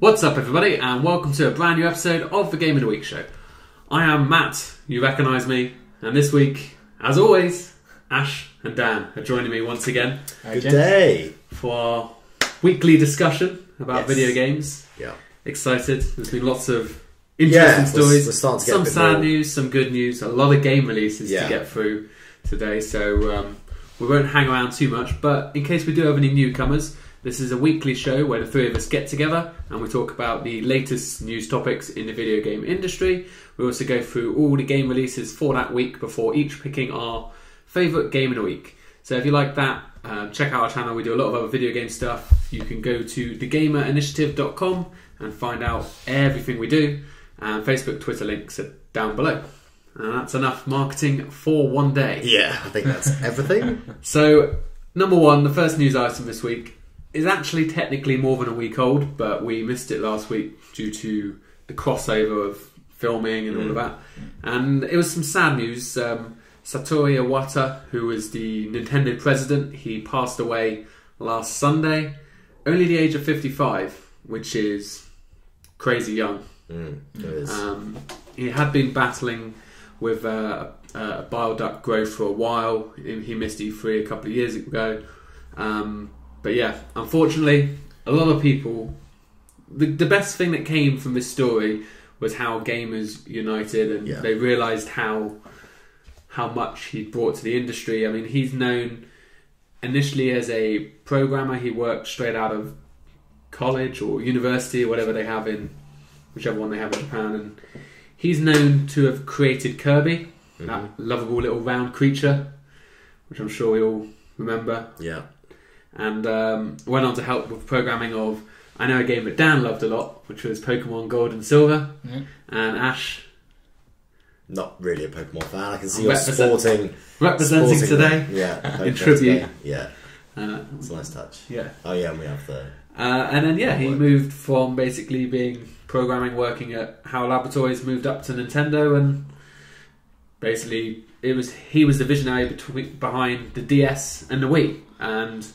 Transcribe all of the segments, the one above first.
What's up everybody, and welcome to a brand new episode of the Game of the Week show. I am Matt, you recognise me, and this week, as always, Ash and Dan are joining me once again. Good day! For our weekly discussion about video games. Yeah. Excited, there's been lots of interesting stories, we're starting to get some a bit sad more news, some good news, a lot of game releases to get through today, so we won't hang around too much, but in case we do have any newcomers, this is a weekly show where the three of us get together and we talk about the latest news topics in the video game industry. We also go through all the game releases for that week before each picking our favourite game of the week. So if you like that, check out our channel. We do a lot of other video game stuff. You can go to thegamerinitiative.com and find out everything we do. And Facebook, Twitter links are down below. And that's enough marketing for one day. Yeah, I think that's everything. So, number one, the first news item this week is actually technically more than a week old, but we missed it last week due to the crossover of filming and all of that. And it was some sad news. Satoru Iwata, who was the Nintendo president, he passed away last Sunday, only the age of 55, which is crazy young. It is. He had been battling with bile duct growth for a while. He missed E3 a couple of years ago. But yeah, unfortunately, a lot of people... The best thing that came from this story was how gamers united and they realised how much he'd brought to the industry. I mean, he's known initially as a programmer. He worked straight out of college or university or whatever they have in... whichever one they have in Japan. And he's known to have created Kirby, that lovable little round creature, which I'm sure we all remember. Yeah. And went on to help with programming of, I know a game that Dan loved a lot, which was Pokemon Gold and Silver. And Ash, not really a Pokemon fan. I can see you're representing today. In tribute. Today. Yeah, it's a nice touch. Yeah. Oh yeah, and we have the. And then he moved from basically being programming, working at HAL Laboratories, moved up to Nintendo, and basically he was the visionary behind the DS and the Wii. And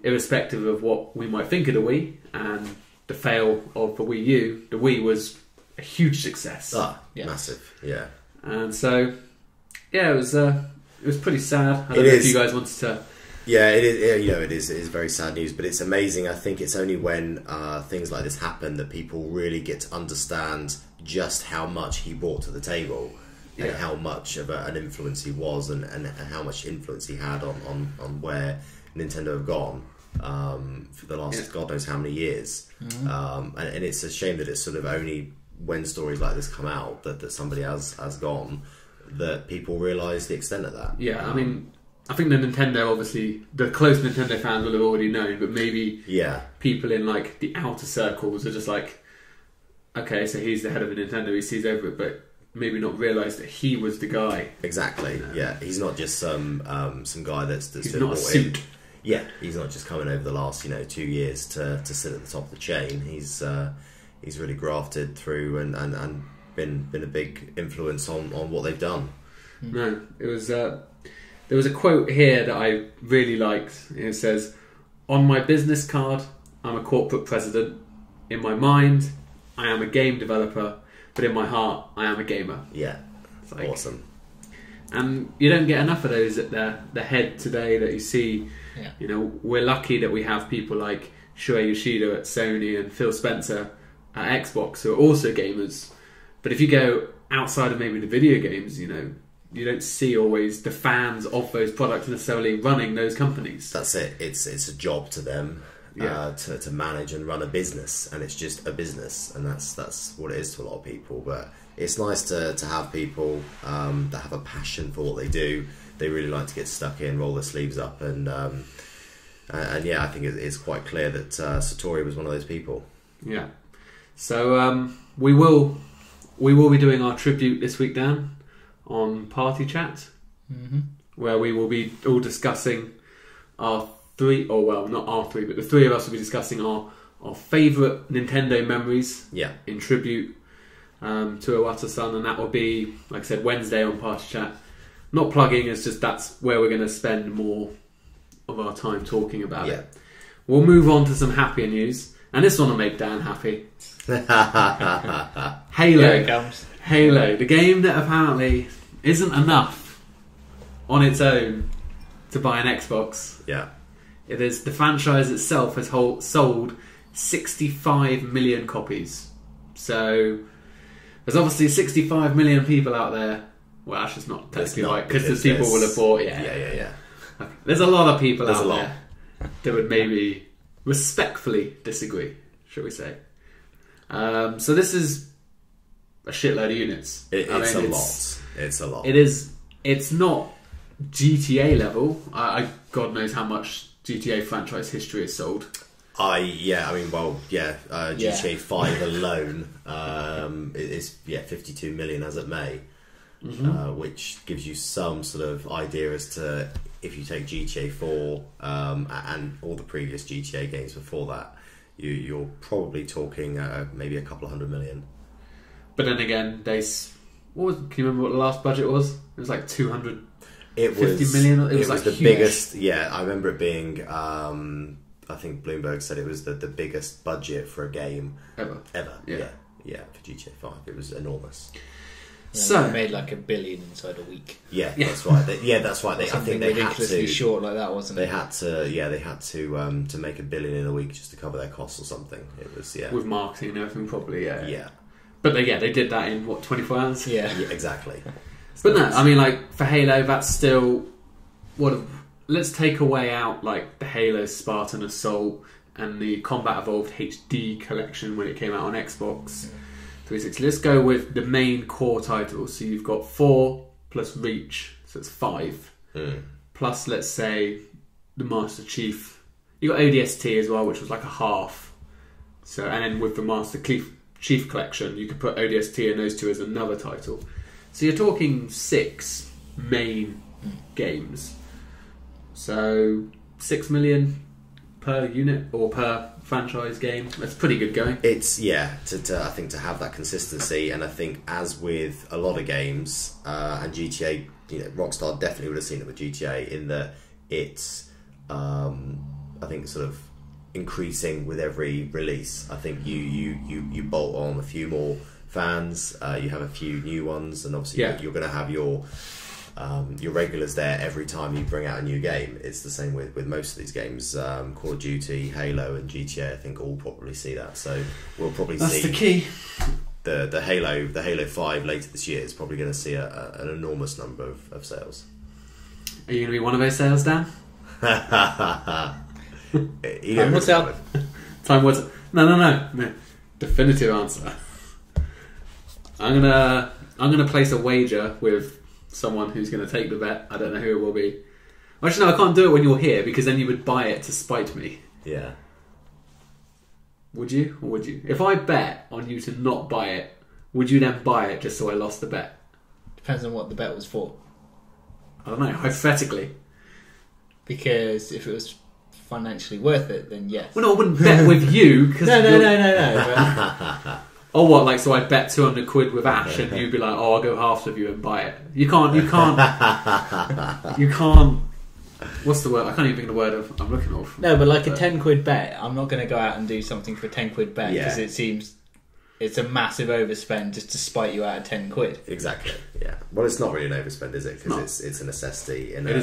irrespective of what we might think of the Wii and the fail of the Wii U, the Wii was a huge success. Massive, yeah. And so, yeah, it was pretty sad. I don't know if you guys wanted to... Yeah, it is. You know, it is very sad news, but it's amazing. I think it's only when things like this happen that people really get to understand just how much he brought to the table and how much of an influence he was and how much influence he had on where Nintendo have gone for the last God knows how many years. And it's a shame that it's sort of only when stories like this come out that somebody has gone that people realise the extent of that. Yeah, I mean, I think the Nintendo, obviously, the close Nintendo fans will have already known, but maybe people in like the outer circles are just like, okay, so he's the head of a Nintendo, he sees over it, but maybe not realise that he was the guy. Exactly. You know? Yeah, he's not just some guy that's he's been not a suit. Yeah, he's not just coming over the last 2 years to sit at the top of the chain. He's really grafted through and been a big influence on what they've done. No, it was there was a quote here that I really liked. It says, "On my business card, I'm a corporate president. In my mind, I am a game developer, but in my heart, I am a gamer." Yeah, it's like, awesome. And you don't get enough of those at the head today that you see. Yeah. You know, we're lucky that we have people like Shuei Yoshida at Sony and Phil Spencer at Xbox who are also gamers. But if you go outside of maybe the video games, you don't see always the fans of those products necessarily running those companies. That's it. It's a job to them to manage and run a business, and it's just a business, and that's what it is to a lot of people. But it's nice to have people that have a passion for what they do. They really like to get stuck in, roll their sleeves up, and yeah, I think it's quite clear that Satori was one of those people. Yeah. So we will be doing our tribute this week, Dan, on Party Chat, where we will be all discussing our three, or well, not our three, but the three of us will be discussing our favourite Nintendo memories in tribute to Iwata-san, and that will be, like I said, Wednesday on Party Chat. Not plugging, it's just that's where we're going to spend more of our time talking about it. We'll move on to some happier news, And this one will make Dan happy. Here Halo. it comes. Halo, the game that apparently isn't enough on its own to buy an Xbox. Yeah. It is, the franchise itself has sold 65 million copies. So there's obviously 65 million people out there. Well, that's just not technically right, because the people will have bought. Yeah. Okay. There's a lot of people out there that would maybe respectfully disagree, shall we say. So this is a shitload of units. It's a lot. It is. It's not GTA level. God knows how much GTA franchise history is sold. GTA 5 alone is 52 million as of May, which gives you some sort of idea as to, if you take GTA 4 and all the previous GTA games before that, you're probably talking maybe a couple of 100 million. But then again, can you remember what the last budget was? It was like 250 million. It was like the huge. biggest. Yeah, I remember it being. I think Bloomberg said it was the biggest budget for a game ever. Yeah, for GTA 5, it was enormous. So they made like $1 billion inside a week. Yeah, that's right. That's right. I think they had to short like that, wasn't it? They had to make $1 billion in a week just to cover their costs or something. It was with marketing and everything, probably. Yeah. But they did that in what, 24 hours? Yeah, exactly. But no, I mean, like for Halo, that's still let's take away out like the Halo Spartan Assault and the Combat Evolved HD collection when it came out on Xbox 360. Let's go with the main core titles. So you've got 4 plus Reach, so it's 5. Plus, let's say, the Master Chief. You got ODST as well, which was like a half. So, and then with the Master Chief collection, you could put ODST and those two as another title. So you're talking 6 main games. So 6 million per unit or per franchise game. That's pretty good going. It's I think to have that consistency, and I think as with a lot of games and GTA, Rockstar definitely would have seen it with GTA in that it's I think sort of increasing with every release. I think you bolt on a few more fans, you have a few new ones, and obviously you're going to have your regulars there every time you bring out a new game. It's the same with most of these games. Call of Duty, Halo, and GTA, I think all probably see that. So we'll probably see. That's the key. The Halo 5 later this year is probably going to see an enormous number of sales. Are you going to be one of those sales, Dan? What's up? Time what's No. Definitive answer. I'm gonna place a wager with someone who's going to take the bet. I don't know who it will be. Actually, no, I can't do it when you're here because then you would buy it to spite me. Yeah. Would you? Or would you? If I bet on you to not buy it, would you then buy it just so I lost the bet? Depends on what the bet was for. I don't know, hypothetically. Because if it was financially worth it, then yes. Well, no, I wouldn't bet with you. Cause No. Oh, what? Like, so I'd bet 200 quid with Ash, and you'd be like, "Oh, I'll go halves with you and buy it." You can't. What's the word? I can't even think of the word I'm looking off. No, but like a 10 quid bet, I'm not going to go out and do something for a 10 quid bet because it seems it's a massive overspend just to spite you out of 10 quid. Exactly. Yeah. Well, it's not really an overspend, is it? Because it's a necessity in a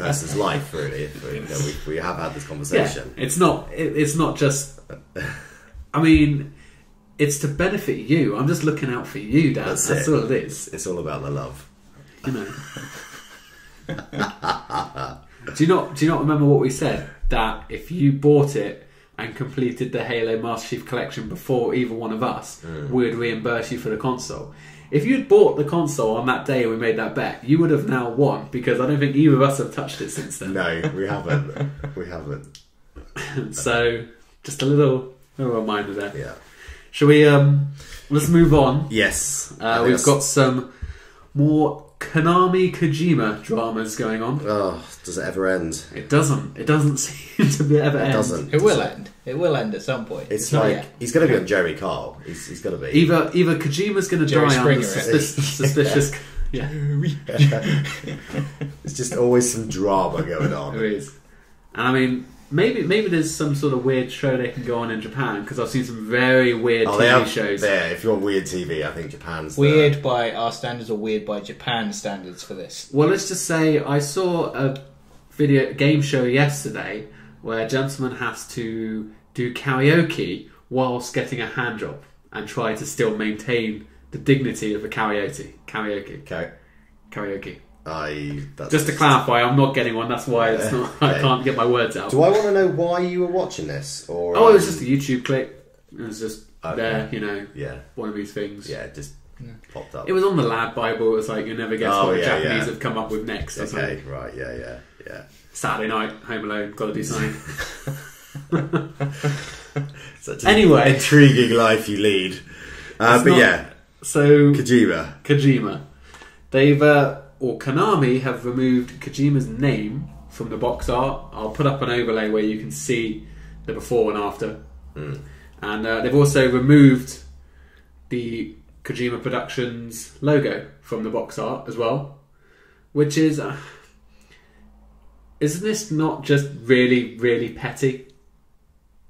person's life, really. We have had this conversation. Yeah, it's not just. I mean, it's to benefit you. I'm just looking out for you, Dad. That's all it is. It's all about the love. You know. Do you not remember what we said? That if you bought it and completed the Halo Master Chief Collection before either one of us, we'd reimburse you for the console. If you'd bought the console on that day we made that bet, you would have now won, because I don't think either of us have touched it since then. No, we haven't. We haven't. So, just a little reminder there. Yeah. Shall we, let's move on. Yes. We've got some more Konami Kojima dramas going on. Oh, does it ever end? It doesn't. It doesn't seem to be ever end. Doesn't. It will end. It will end at some point. It's like he's going to be on Jerry Kyle. He's got to be. Either Kojima's going to die under suspicious. Yeah. There's just always some drama going on. There is. And I mean, maybe there's some sort of weird show they can go on in Japan, because I've seen some very weird TV shows. There, if you want weird TV, I think Japan's weird by our standards or weird by Japan's standards for this. Well, let's just say I saw a video game show yesterday where a gentleman has to do karaoke whilst getting a hand job and try to still maintain the dignity of a karaoke. Karaoke. Just to clarify, I'm not getting one. That's why it's not. I can't get my words out. Do I want to know why you were watching this? Or it was just a YouTube clip. It was just there, one of these things. Yeah, just popped up. It was on the Lad Bible. It was like, you never guess what the Japanese have come up with next. Okay, right, yeah. Saturday night, home alone, got to do something. Such an intriguing life you lead. So Kojima. They've Konami have removed Kojima's name from the box art. I'll put up an overlay where you can see the before and after. And they've also removed the Kojima Productions logo from the box art as well, which is isn't this not just really, really petty?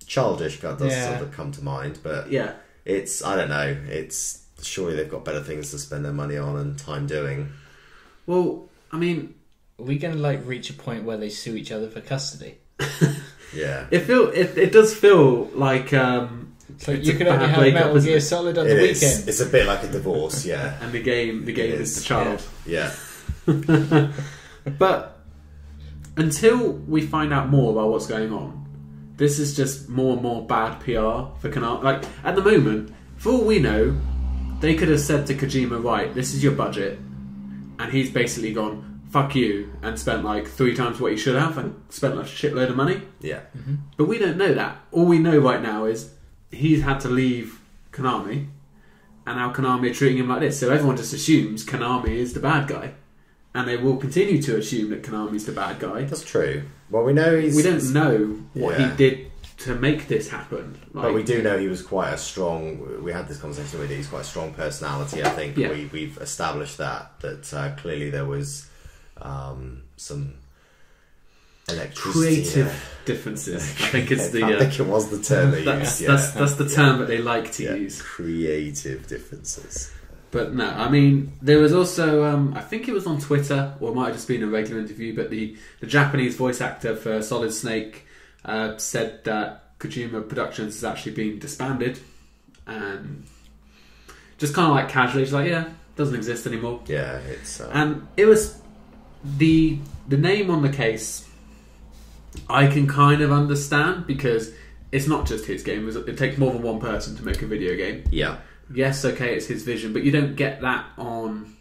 Childish does sort of come to mind, but it's, I don't know, it's surely they've got better things to spend their money on and time doing. Well, I mean, are we going to reach a point where they sue each other for custody? Yeah, it does feel like so you can only have Metal Gear Solid on the weekend. It's a bit like a divorce, yeah. And the game is the child. Yeah. But until we find out more about what's going on, this is just more and more bad PR for Konami. Like, at the moment, for all we know, they could have said to Kojima, right, this is your budget, and he's basically gone, fuck you, and spent 3 times what he should have and spent a shitload of money. Yeah. Mm-hmm. But we don't know that. All we know right now is he's had to leave Konami, and now Konami are treating him like this. So everyone just assumes Konami is the bad guy. And they will continue to assume that Konami's the bad guy. That's true. Well, we know we don't know what he did to make this happen. But we do know he was quite a strong... We had this conversation with him. He's quite a strong personality, I think. Yeah. We've established that clearly there was some electricity... Creative differences. I think it's I think it was the term they used. That's the term that they like to use. Creative differences. But no, I mean, there was also, I think it was on Twitter, or it might have just been a regular interview, but the Japanese voice actor for Solid Snake said that Kojima Productions has actually been disbanded, and just kind of casually, he's like, yeah, doesn't exist anymore. Yeah, it's... And it was the name on the case, I can kind of understand, because it's not just his game. It takes more than one person to make a video game. Yeah. Yes, okay, it's his vision, but you don't get that on,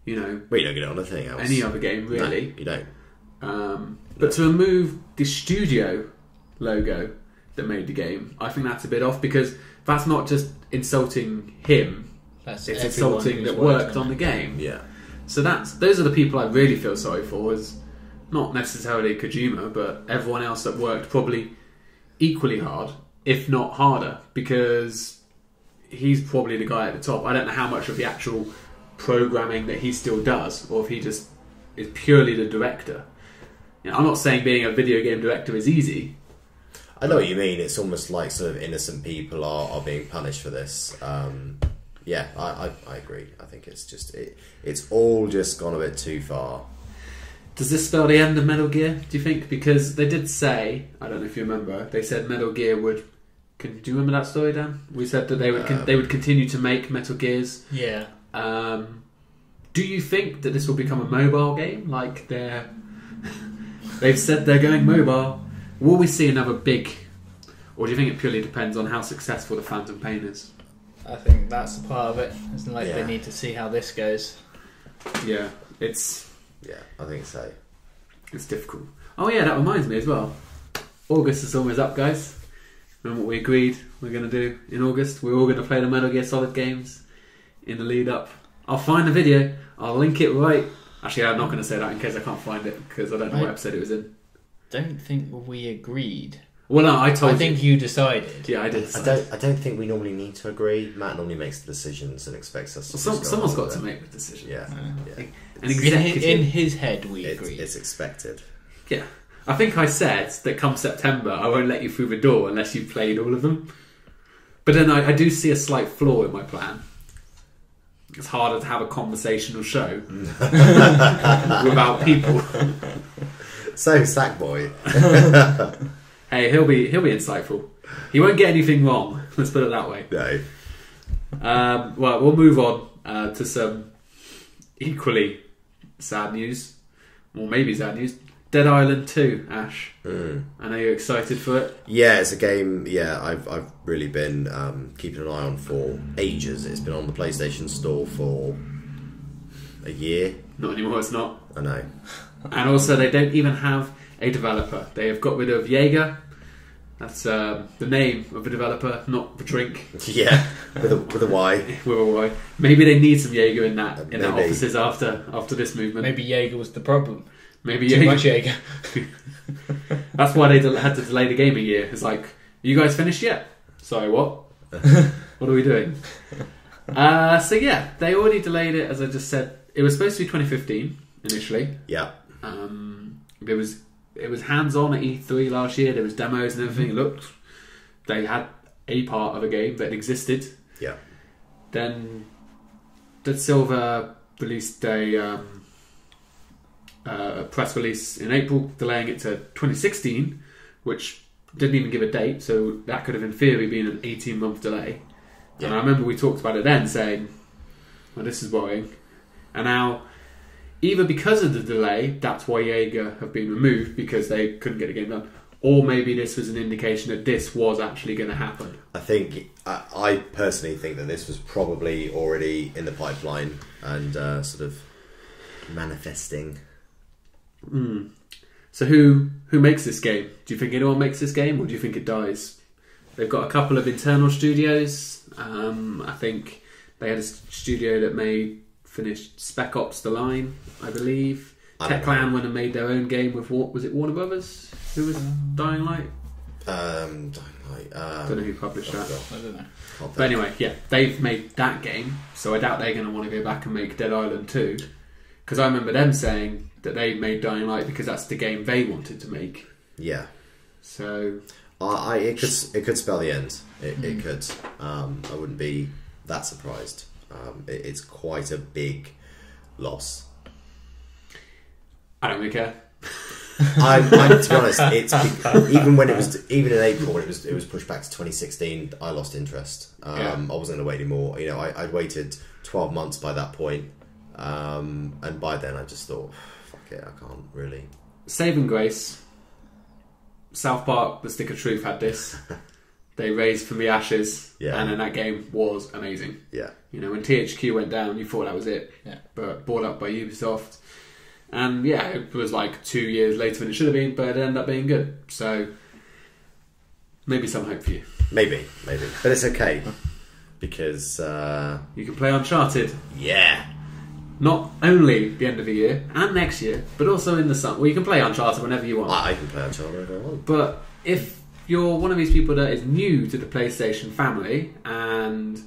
Well, you don't get it on anything else. any other game, really. No, you don't. But to remove the studio logo that made the game, I think that's a bit off, because that's not just insulting him, it's insulting that worked on the game. Yeah. So those are the people I really feel sorry for, is not necessarily Kojima, but everyone else that worked probably equally hard, if not harder, because he's probably the guy at the top. I don't know how much of the actual programming that he still does, or if he just is purely the director. I'm not saying being a video game director is easy. I know what you mean. It's almost like sort of innocent people are being punished for this. Yeah, I agree. I think it's just it's all just gone a bit too far. Does this spell the end of Metal Gear, do you think? Because they did say, I don't know if you remember, they said Metal Gear would... Do you remember that story, Dan? We said that they would continue to make Metal Gears. Yeah. Do you think that this will become a mobile game? They've said they're going mobile. Will we see another big... Or do you think it purely depends on how successful the Phantom Pain is? I think that's a part of it. It's they need to see how this goes. Yeah, it's... Yeah, I think so. It's difficult. Oh yeah, that reminds me as well. August is almost up, guys. Remember what we agreed we're going to do in August? We're all going to play the Metal Gear Solid games in the lead up. I'll find the video. I'll link it right. Actually, I'm not going to say that in case I can't find it, because I don't know what episode it was in. Don't think we agreed. Well, no, I think you decided. Yeah, I did. I don't think we normally need to agree. Matt normally makes the decisions and expects us to. Someone's got to make the decision. Yeah. In his head, we agreed. It's expected. Yeah. I think I said that come September I won't let you through the door unless you've played all of them. But then I do see a slight flaw in my plan. It's harder to have a conversational show without people. So, Sackboy. Hey, he'll be insightful. He won't get anything wrong. Let's put it that way. No. Well, we'll move on to some equally sad news, or maybe sad news. Dead Island 2, Ash. I know you're excited for it. Yeah, it's a game. Yeah, I've really been keeping an eye on for ages. It's been on the PlayStation Store for a year. Not anymore. It's not. I know. And also, they don't even have a developer. They have got rid of Jaeger. That's the name of the developer, not the drink. Yeah, with a Y. With a Y. Maybe they need some Jaeger in their Maybe. offices after this movement. Maybe Jaeger was the problem. Maybe Too much Jaeger. That's why they had to delay the game a year. It's like, you guys finished yet? Sorry, what? What are we doing? So yeah, they already delayed it, as I just said. It was supposed to be 2015 initially. Yeah. It was hands-on at E3 last year. There was demos and everything. They had a part of a game that existed. Yeah. Then Dead Silver released a press release in April, delaying it to 2016, which didn't even give a date, so that could have in theory been an 18-month delay. Yeah. And I remember we talked about it then, saying, well, this is worrying. And now, either because of the delay, that's why Jaeger have been removed, because they couldn't get the game done, or maybe this was an indication that this was actually going to happen. I think, I personally think that this was probably already in the pipeline and sort of manifesting. So who makes this game? Do you think anyone makes this game, or do you think it dies? They've got a couple of internal studios. I think they had a studio that finished Spec Ops: The Line, I believe. Techland went and made their own game with was it Warner Brothers? Who was Dying Light? Dying Light. I don't know who published that. I don't know. But anyway, yeah, they've made that game, so I doubt they're going to want to go back and make Dead Island 2. Because I remember them saying that they made Dying Light because that's the game they wanted to make. Yeah. So it could spell the end. It could. I wouldn't be that surprised. It's quite a big loss. I don't really care. I'm to be honest. It's even in April when it was pushed back to 2016. I lost interest. I wasn't going to wait anymore. You know, I'd waited 12 months by that point. And by then I just thought, fuck it, I can't really. Saving grace. South Park, The Stick of Truth had this. They raised from the ashes, and then that game was amazing. Yeah. You know, when THQ went down, you thought that was it. Yeah. But bought up by Ubisoft. And yeah, it was like 2 years later than it should have been, but it ended up being good. So, maybe some hope for you. Maybe. But it's okay. Because... you can play Uncharted. Yeah. Not only the end of the year and next year, but also in the summer. Well, you can play Uncharted whenever you want. I can play Uncharted whenever I want. But if you're one of these people that is new to the PlayStation family and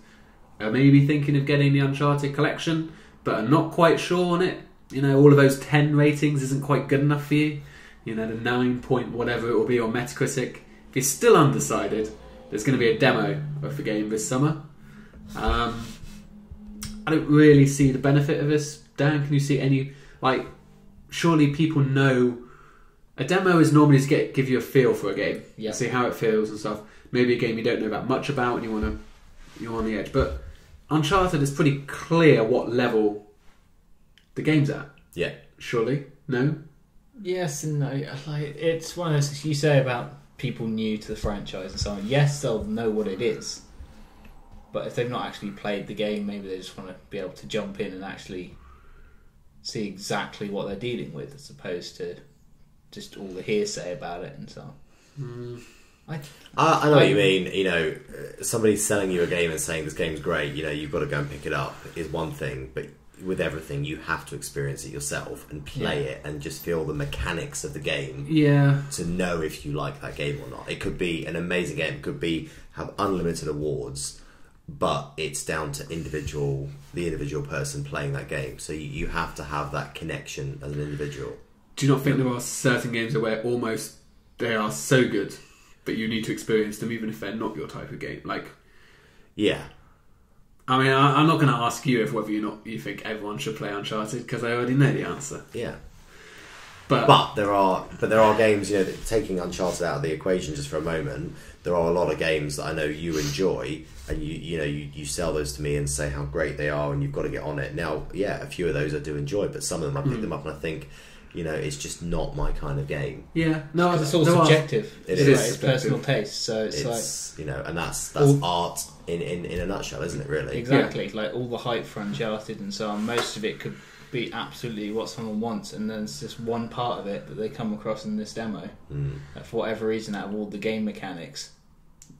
are maybe thinking of getting the Uncharted collection, but are not quite sure on it, you know, all of those 10 ratings isn't quite good enough for you, you know, the 9 point whatever it will be on Metacritic. If you're still undecided, there's going to be a demo of the game this summer. I don't really see the benefit of this. Dan, can you see any... Like, surely people know... A demo is normally to give you a feel for a game. Yeah. See how it feels and stuff. Maybe a game you don't know that much about and you're on the edge. But Uncharted is pretty clear what level the game's at. Yeah. Surely? No? Yes and no. Like, it's one of those things you say about people new to the franchise and so on. Yes, they'll know what it is. But if they've not actually played the game, maybe they just want to be able to jump in and actually see exactly what they're dealing with, as opposed to just all the hearsay about it and so on. I know what you mean. You know, somebody selling you a game and saying this game's great, you know, you've got to go and pick it up is one thing, but with everything, you have to experience it yourself and play it and just feel the mechanics of the game. Yeah. To know if you like that game or not. It could be an amazing game. It could have unlimited awards. But it's down to the individual person playing that game. So you have to have that connection as an individual. do you not think there are certain games where almost they are so good, but you need to experience them even if they're not your type of game? Like, yeah. I mean, I'm not going to ask you whether you think everyone should play Uncharted, because I already know the answer. Yeah. But there are games, that, taking Uncharted out of the equation just for a moment, there are a lot of games that I know you enjoy, and you sell those to me and say how great they are, and you've got to get on it. Now, yeah, a few of those I do enjoy, but some of them I pick them up and I think, it's just not my kind of game. Yeah, no, it's all subjective. It is. is It's personal taste, so it's like and that's art in a nutshell, isn't it? Really, exactly. Yeah. Like all the hype for Uncharted and so on. Most of it could be absolutely what someone wants, and then it's just one part of it that they come across in this demo that for whatever reason, out of all the game mechanics,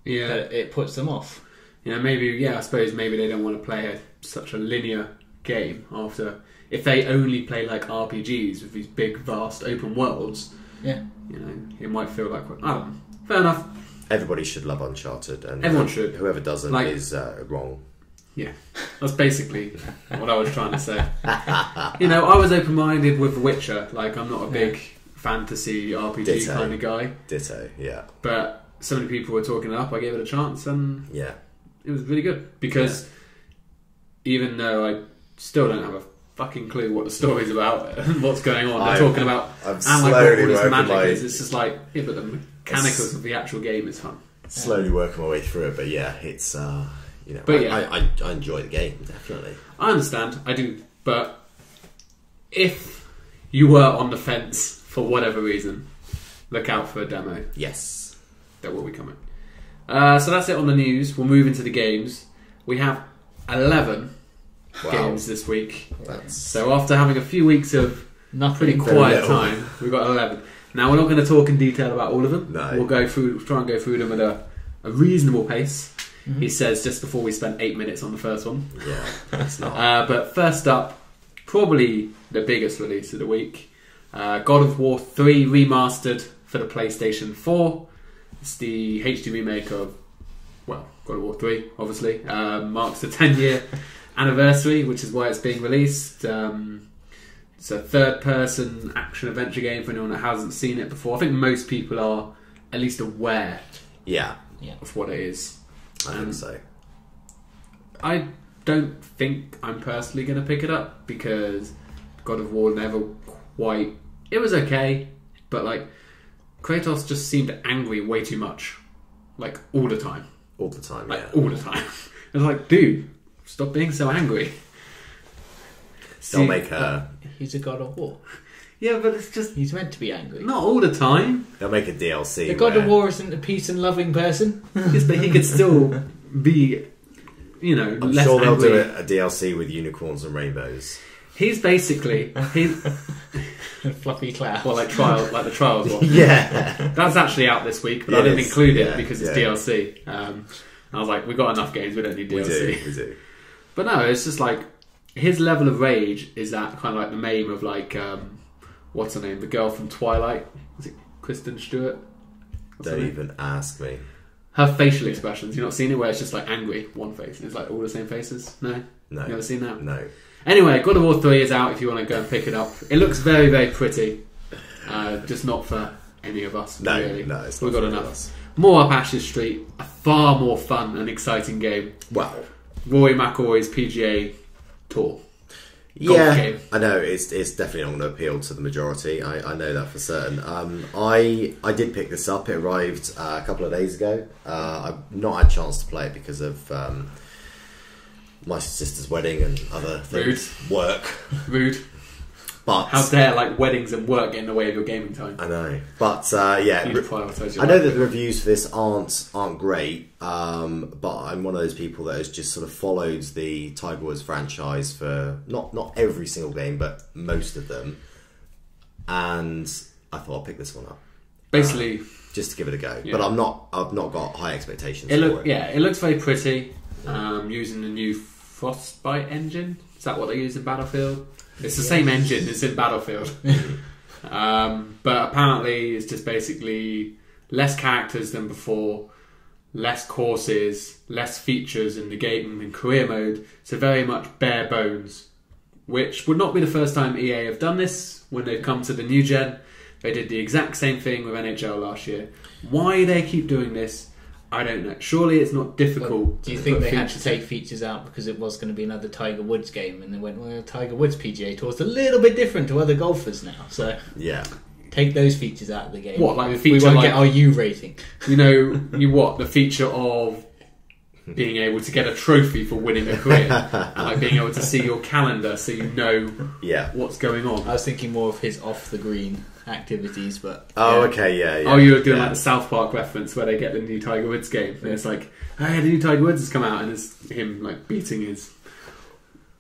it puts them off. I suppose maybe they don't want to play such a linear game after. If they only play like RPGs with these big, vast, open worlds, it might feel like, fair enough. Everybody should love Uncharted, and everyone should. Whoever doesn't is wrong. Yeah, that's basically what I was trying to say. I was open-minded with The Witcher. Like, I'm not a big fantasy RPG kind of guy. Ditto, yeah. But so many people were talking it up. I gave it a chance, and it was really good. Because even though I still don't have a fucking clue what the story's about and what's going on, they're talking about I'm what slowly all this working magic my... is. It's just like, but the mechanicals of the actual game is fun. Slowly working my way through it, but it's but I enjoy the game, definitely. I understand, I do, but if you were on the fence for whatever reason, look out for a demo. Yes, that will be coming. So that's it on the news. We'll move into the games. We have 11 games this week. So after having a few weeks of pretty quiet time, we've got 11. Now, we're not going to talk in detail about all of them. No. We'll try and go through them at a reasonable pace. He says just before we spent 8 minutes on the first one. Yeah, it's not. But first up, probably the biggest release of the week, God of War 3 Remastered for the PlayStation 4. It's the HD remake of, God of War 3, obviously. Marks the 10-year anniversary, which is why it's being released. It's a third-person action-adventure game for anyone that hasn't seen it before. I think most people are at least aware of what it is. I think so. I don't think I'm personally going to pick it up because God of War never quite... It was okay, but Kratos just seemed angry way too much. All the time. All the time, all the time. It's like, dude, stop being so angry. They'll make her... He's a God of War. Yeah, but it's just... He's meant to be angry. Not all the time. They'll make a DLC. The God of War isn't a peace and loving person. Yes, but he could still be, I'm less sure they'll angry. do a DLC with unicorns and rainbows. He's basically... Fluffy cloud. Well, the Trials one. Yeah. That's actually out this week, but I didn't include it because it's DLC. I was like, we've got enough games, we don't need DLC. We do. But no, it's just his level of rage is that kind of the meme of what's her name? The girl from Twilight. Is it Kristen Stewart? Don't even ask me. Her facial expressions. You've not seen it where it's just angry, one face, and it's all the same faces? No? No. You never seen that? No. Anyway, God of War 3 is out if you want to go and pick it up. It looks very, very pretty. Just not for any of us, No, really. no, it's not. We've got for enough. us. More Up Ashes Street, a far more fun and exciting game. Wow. Rory McIlroy's PGA Tour. Yeah, game. I know it's definitely not going to appeal to the majority. I know that for certain. I did pick this up. It arrived a couple of days ago. I've not had a chance to play it because of my sister's wedding and other things. Work. Rude. But how dare weddings and work get in the way of your gaming time? I know. But I know that the reviews for this aren't great. But I'm one of those people that has just sort of followed the Tiger Woods franchise for not every single game, but most of them. And I thought I'll pick this one up. Basically, just to give it a go. Yeah. But I've not got high expectations. It looks very pretty. Using the new Frostbite engine. Is that what they use in Battlefield? It's the same engine as in Battlefield. But apparently it's just basically less characters than before, less courses, less features in the game in career mode. So very much bare bones which would not be the first time EA have done this when they've come to the new gen. They did the exact same thing with NHL last year. Why they keep doing this, I don't know. Surely it's not difficult. Well, do you to think put they had to features take features out because it was going to be another Tiger Woods game, and they went, well, Tiger Woods PGA Tour is a little bit different to other golfers now, so Yeah. take those features out of the game. What, like the we feature won't like- get our U rating. You know, the feature of being able to get a trophy for winning a career, and like being able to see your calendar so you know Yeah. what's going on. I was thinking more of his off the green activities, but Oh, Yeah. okay, yeah. Oh, you were doing yeah. like the South Park reference where they get the new Tiger Woods game, and it's like, hey, the new Tiger Woods has come out, and it's him like beating his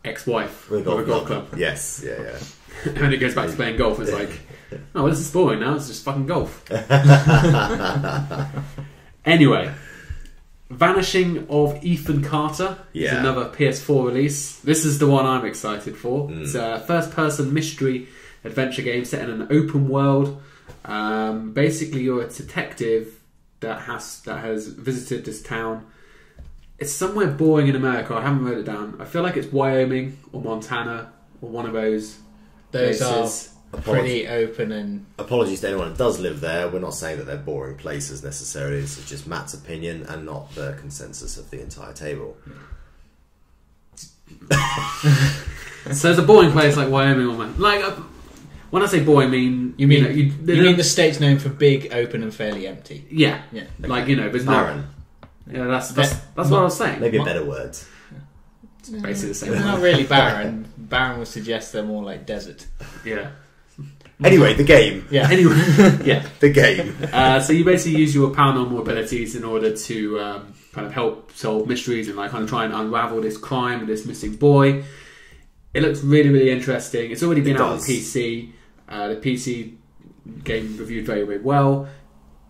ex-wife With with a golf club. Yes, yeah. And when it goes back to playing golf, it's like, oh, this is boring now. It's just fucking golf. Anyway, Vanishing of Ethan Carter is Yeah. another PS4 release. This is the one I'm excited for. It's a first-person mystery adventure game set in an open world. Basically, you're a detective that has visited this town. It's somewhere boring in America. I haven't wrote it down. I feel like it's Wyoming or Montana or one of those those places. are pretty open and Apologies to anyone that does live there. We're not saying that they're boring places necessarily. This is just Matt's opinion and not the consensus of the entire table. So it's a boring place like Wyoming or Montana. Like, when I say boring, I mean you mean know, you mean the state's known for big, open, and fairly empty. yeah, Yeah, like there's no. Barren. Yeah, that's what I was saying. Maybe better words. Basically the same. They're not really barren. Barren would suggest they're more like desert. Yeah. Anyway, the game. Yeah. Anyway, yeah. The game. So you basically use your paranormal abilities in order to kind of help solve mysteries and like kind of try and unravel this crime, this missing boy. It looks really, really interesting. It's already been out on PC. The PC game reviewed very, very well.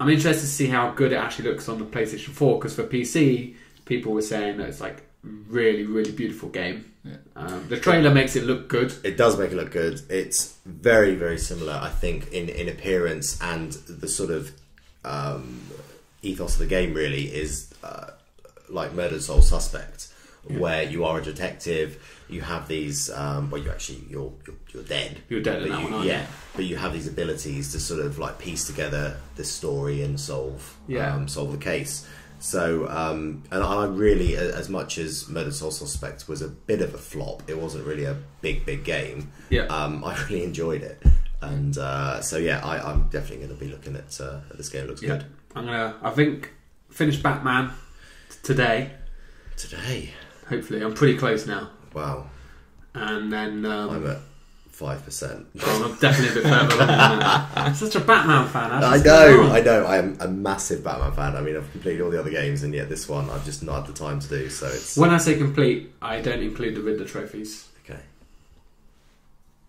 I'm interested to see how good it actually looks on the PlayStation 4 because for PC, people were saying that it's like really, really beautiful game. Yeah. The trailer makes it look good. It does make it look good. It's very, very similar, I think, in appearance, and the sort of ethos of the game really is like Murdered Soul Suspect, where you are a detective. You have these. Well, you're dead. You're dead in that one, aren't you? But you have these abilities to sort of like piece together this story and solve the case. So, and I really, as much as Murdered Soul Suspect was a bit of a flop, it wasn't really a big game. Yeah. I really enjoyed it, and so yeah, I'm definitely going to be looking at this game. It looks good. I think finish Batman today. Today, Hopefully, I'm pretty close now. wow, And then I'm at 5%. I'm definitely a bit further along than that. I'm such a Batman fan. I know. I am a massive Batman fan. I mean, I've completed all the other games, and yet this one I've just not had the time to do. So it's When I say complete, I don't include the Riddler trophies. okay.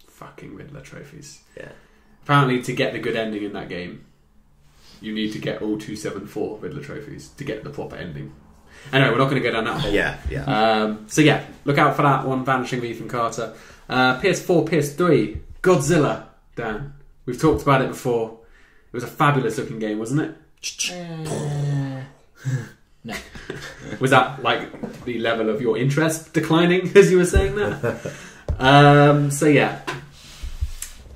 Fucking Riddler trophies. Yeah. Apparently, to get the good ending in that game, you need to get all 274 Riddler trophies to get the proper ending. Anyway, we're not going to go down that hole. Yeah. So yeah, look out for that one, Vanishing of Ethan Carter. PS4, PS3, Godzilla, Dan. We've talked about it before. It was a fabulous looking game, wasn't it? No. Was that like the level of your interest declining as you were saying that? So yeah,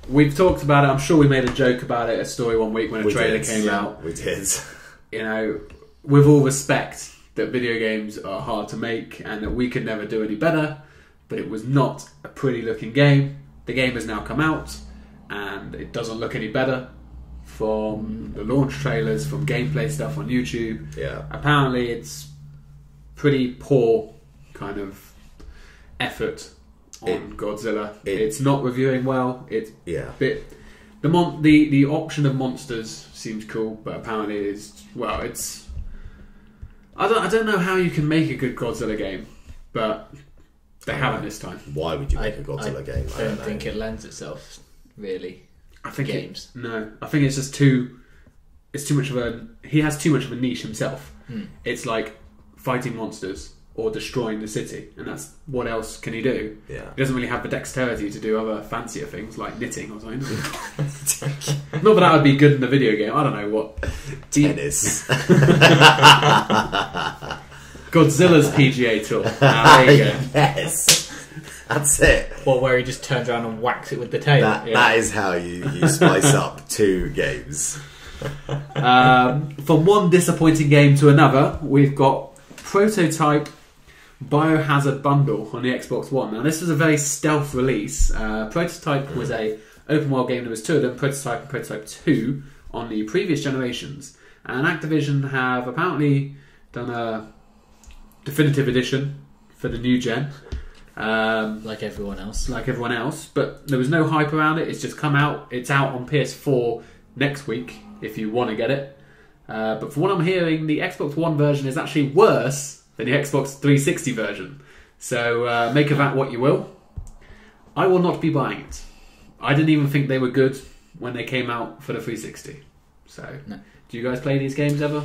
we've talked about it. I'm sure we made a joke about it, a story one week when a trailer came out. We did. You know, with all respect that video games are hard to make and that we could never do any better, but it was not a pretty looking game. The game has now come out and it doesn't look any better from the launch trailers, from gameplay stuff on YouTube. Yeah. Apparently it's pretty poor kind of effort on Godzilla. It's not reviewing well. It's Yeah. bit the option of monsters seems cool, but apparently it's I don't know how you can make a good Godzilla game, but they haven't this time. Why would you make a Godzilla game? I don't think it lends itself really. I think games. I think it's just too. It's too much of a. He has too much of a niche himself. It's like fighting monsters or destroying the city, and that's what else can he do? Yeah. He doesn't really have the dexterity to do other fancier things like knitting or something. Not that would be good in the video game. I don't know what. Tennis. Godzilla's PGA Tour. There you go. Yes. That's it. Or where he just turns around and whacks it with the tail. That is how you spice up 2 games. From one disappointing game to another, we've got Prototype Biohazard Bundle on the Xbox One. Now, this was a very stealth release. Prototype was a open world game. There was 2 of them, Prototype and Prototype 2, on the previous generations. And Activision have apparently done a definitive edition for the new gen. Like everyone else. But there was no hype around it. It's just come out. It's out on PS4 next week, if you want to get it. But from what I'm hearing, the Xbox One version is actually worse than the Xbox 360 version. So make of that what you will. I will not be buying it. I didn't even think they were good when they came out for the 360. So, no. Do you guys play these games ever?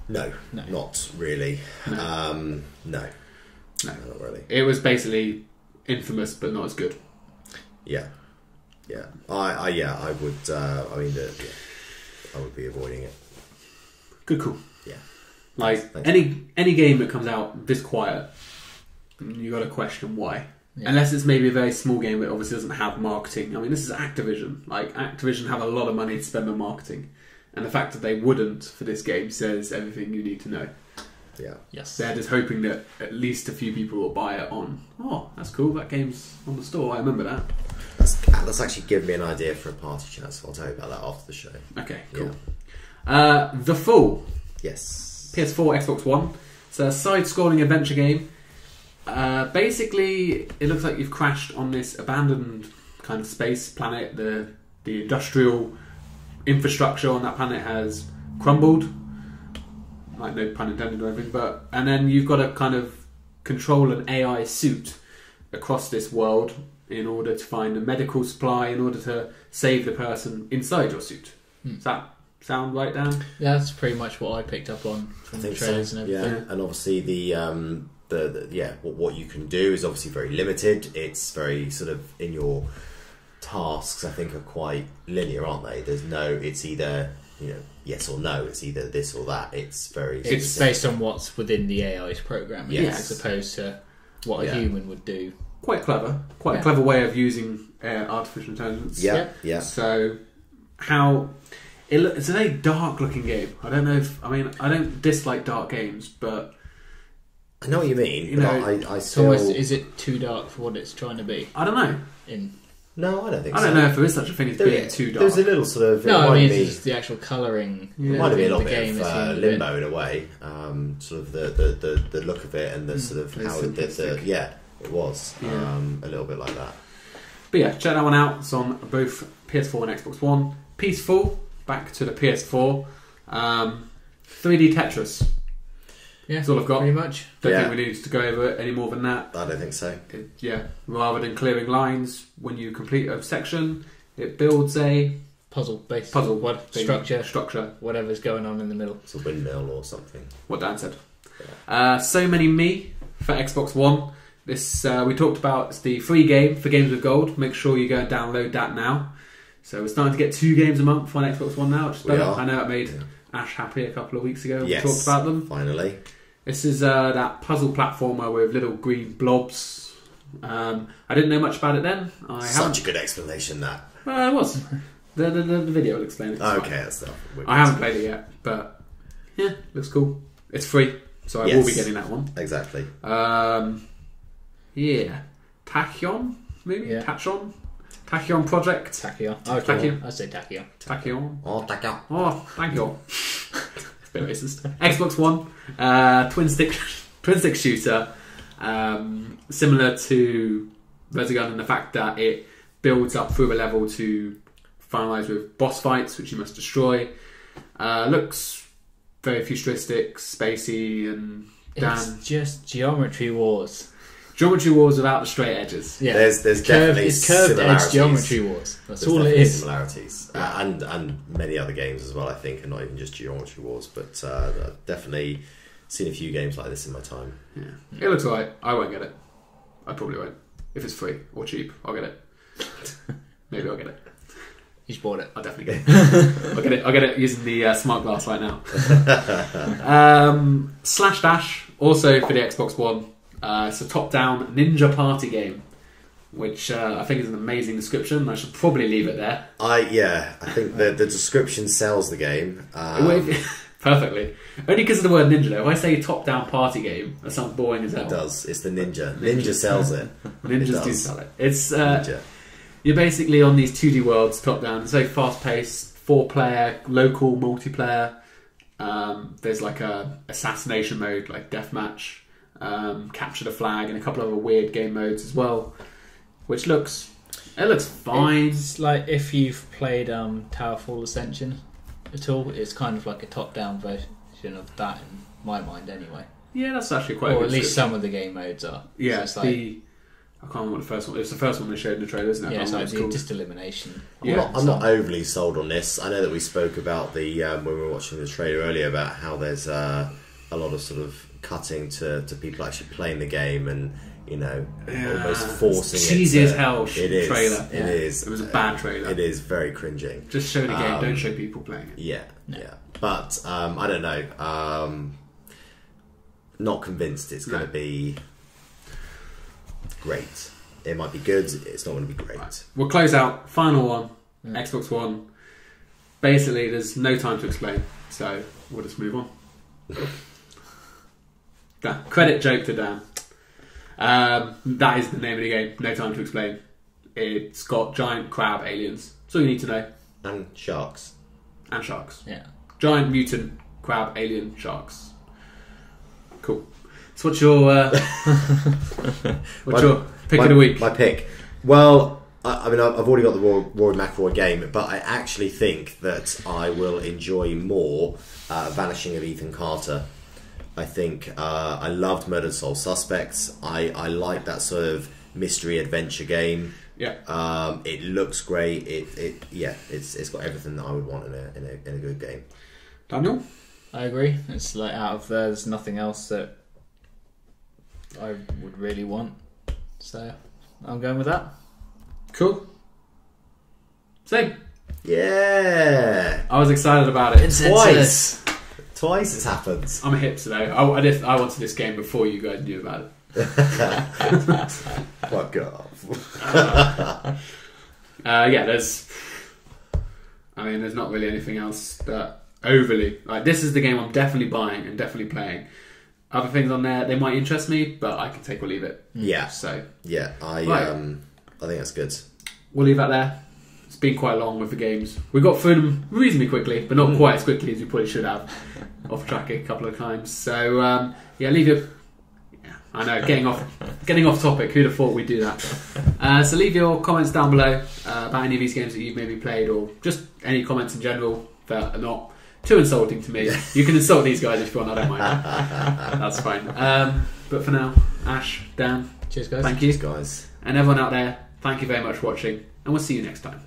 No, not really. No. No, not really. It was basically infamous, but not as good. Yeah. I would. I would be avoiding it. Good call. Yeah. Like Thanks. any game that comes out this quiet, you got to question why. Yeah. Unless it's maybe a very small game that obviously doesn't have marketing. I mean, this is Activision. Like, Activision have a lot of money to spend on marketing. And the fact that they wouldn't for this game says everything you need to know. Yeah. Yes. They're just hoping that at least a few people will buy it on, oh, that's cool, that game's on the store, I remember that. That's actually given me an idea for a party chat, so I'll tell you about that after the show. Okay, cool. Yeah. The Fall. Yes. PS4, Xbox One. It's a side-scrolling adventure game. Basically, it looks like you've crashed on this abandoned kind of space planet. The industrial infrastructure on that planet has crumbled. Like, no pun intended or anything, but... And then you've got to kind of control an AI suit across this world in order to find a medical supply, in order to save the person inside your suit. Does that sound right, Dan? Yeah, that's pretty much what I picked up on from the trailers and everything. Yeah, and obviously what you can do is obviously very limited. It's very sort of in your tasks. I think are quite linear, aren't they? There's no. It's either yes or no. It's either this or that. It's very. It's based on what's within the AI's programming, Yes. as opposed to what a human would do. Quite clever. Quite a clever way of using artificial intelligence. Yeah. So it's a very dark looking game. I don't know if I don't dislike dark games, but I know what you mean. You but know, I still. Almost, is it too dark for what it's trying to be? I don't know. No, I don't think I so. don't know if there is such a thing as being too dark. There's a little sort of. No, I mean it's just the actual colouring. It might have been a little the bit game of limbo in a way. Sort of the look of it and the sort of how it did it was a little bit like that. But yeah, check that one out. It's on both PS4 and Xbox One. Peaceful, back to the PS4. 3D Tetris. Yeah, that's all I've got. Pretty much. Don't think we need to go over it any more than that. I don't think so. Rather than clearing lines when you complete a section, it builds a puzzle, structure, whatever's going on in the middle. It's a windmill or something. What Dan said. So Many Me for Xbox One. This we talked about. It's the free game for Games with Gold. Make sure you go and download that now. So we're starting to get 2 games a month on Xbox One now, which is better. I know it made Ash happy a couple of weeks ago. Yes, we talked about them. Finally. This is that puzzle platformer with little green blobs. I didn't know much about it then. Such a good explanation, that. It was. The video will explain it. Okay, that's stuff. I haven't played it yet, but yeah, looks cool. It's free, so I will be getting that one. Exactly. Tachyon, maybe? Yeah. Tachyon Project. Tachyon. Tachyon. I say Tachyon. Tachyon. Oh, Tachyon. Oh, thank you. It's a bit racist. Xbox One, twin stick shooter, similar to Resogun in the fact that it builds up through a level to finalise with boss fights, which you must destroy. Looks very futuristic, spacey, and It's just Geometry Wars. Geometry Wars without the straight edges. Yeah, there's definitely it's curved edge similarities. Geometry Wars. That's There's all it definitely is. Similarities, and many other games as well. I think, and not even just Geometry Wars, but I've definitely seen a few games like this in my time. Yeah, it looks alright. I won't get it. I probably won't. If it's free or cheap, I'll get it. Maybe I'll get it. You just bought it. I'll definitely get it. I'll get it using the smart glass right now. Slash Dash, also for the Xbox One. It's a top-down ninja party game. which I think is an amazing description. I should probably leave it there. I think the description sells the game. Perfectly. Only because of the word ninja, though. If I say top-down party game, that sounds boring as hell. It does. It's the ninja. Ninja sells it. Ninjas do sell it. It's you're basically on these 2D worlds, top-down. It's very fast-paced, 4-player, local multiplayer. There's like a assassination mode, like deathmatch, capture the flag, and a couple of other weird game modes as well, which looks fine. It's like if you've played Towerfall Ascension at all, it's kind of like a top-down version of that in my mind, anyway. Yeah, that's actually quite. Or at least some of the game modes are. Yeah, so it's like, I can't remember what the first one. It was the first one they showed in the trailer, isn't it? yeah, it's like cool. just elimination. I'm not overly sold on this. I know that we spoke about the when we were watching the trailer earlier about how there's a lot of sort of cutting to people actually playing the game and almost forcing it. Cheesy as hell. It is. Trailer. It is. It was a bad trailer. It is very cringing. Just show the game. Don't show people playing it. Yeah. But I don't know. Not convinced it's going to be great. It might be good. It's not going to be great. Right. We'll close out. Final one. Xbox One. Basically, there's no time to explain, so we'll just move on. Credit joke to Dan. That is the name of the game. No time to explain. It's got giant crab aliens. That's all you need to know. And sharks. And sharks. Yeah. Giant mutant crab alien sharks. Cool. So what's your your pick of the week? My pick. Well, I mean, I've already got the Rory McIlroy game, but I actually think that I will enjoy more Vanishing of Ethan Carter. I think I loved Murdered Soul Suspects. I like that sort of mystery adventure game. Yeah. It looks great. It's got everything that I would want in a good game. Daniel? I agree. It's like out of there's nothing else that I would really want. So I'm going with that. Cool. Same. Yeah. I was excited about it. Twice it's happened. I'm a hipster though. I wanted this game before you guys knew about it. Fuck off. There's not really anything else that overly like. This is the game I'm definitely buying and definitely playing. Other things on there, they might interest me, but I can take or leave it. Yeah. So yeah, I think that's good. We'll leave that there. It's been quite long with the games. We got through them reasonably quickly, but not quite as quickly as we probably should have. Off track a couple of times. So leave your. Yeah, I know, getting off topic. Who'd have thought we'd do that? So leave your comments down below about any of these games that you've maybe played, or just any comments in general that are not too insulting to me. Yeah. You can insult these guys if you want. I don't mind. That's fine. But for now, Ash, Dan, cheers guys. Thank you, cheers, guys, and everyone out there. Thank you very much for watching, and we'll see you next time.